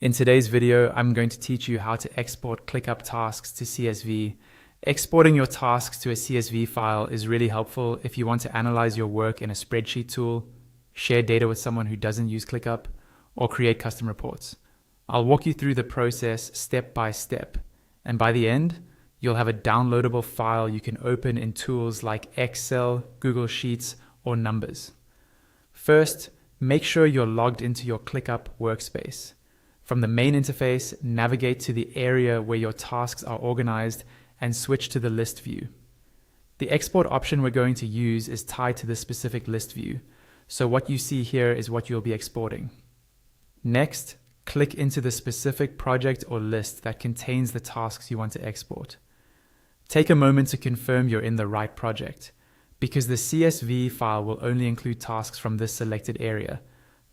In today's video, I'm going to teach you how to export ClickUp tasks to CSV. Exporting your tasks to a CSV file is really helpful if you want to analyze your work in a spreadsheet tool, share data with someone who doesn't use ClickUp, or create custom reports. I'll walk you through the process step by step, and by the end, you'll have a downloadable file you can open in tools like Excel, Google Sheets, or Numbers. First, make sure you're logged into your ClickUp workspace. From the main interface, navigate to the area where your tasks are organized and switch to the list view. The export option we're going to use is tied to the specific list view, so what you see here is what you'll be exporting. Next, click into the specific project or list that contains the tasks you want to export. Take a moment to confirm you're in the right project, because the CSV file will only include tasks from this selected area,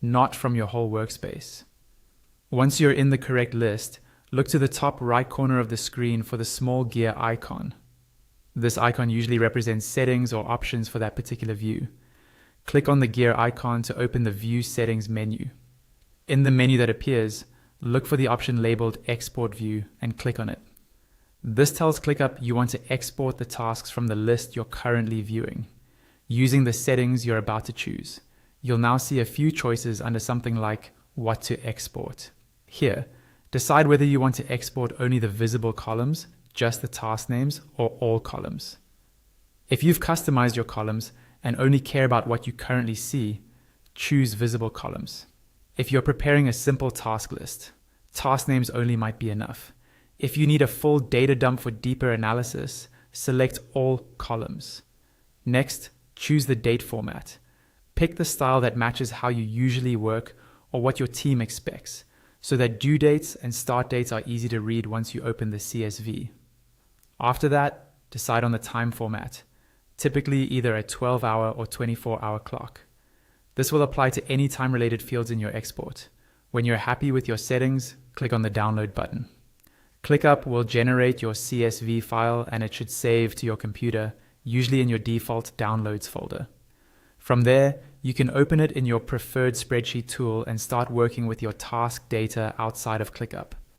not from your whole workspace. Once you're in the correct list, look to the top right corner of the screen for the small gear icon. This icon usually represents settings or options for that particular view. Click on the gear icon to open the View Settings menu. In the menu that appears, look for the option labeled Export View and click on it. This tells ClickUp you want to export the tasks from the list you're currently viewing. Using the settings you're about to choose, you'll now see a few choices under something like What to Export. Here, decide whether you want to export only the visible columns, just the task names, or all columns. If you've customized your columns and only care about what you currently see, choose visible columns. If you're preparing a simple task list, task names only might be enough. If you need a full data dump for deeper analysis, select all columns. Next, choose the date format. Pick the style that matches how you usually work or what your team expects, so that due dates and start dates are easy to read once you open the CSV. After that, decide on the time format, typically either a 12-hour or 24-hour clock. This will apply to any time-related fields in your export. When you're happy with your settings, click on the Download button. ClickUp will generate your CSV file and it should save to your computer, usually in your default Downloads folder. From there, you can open it in your preferred spreadsheet tool and start working with your task data outside of ClickUp.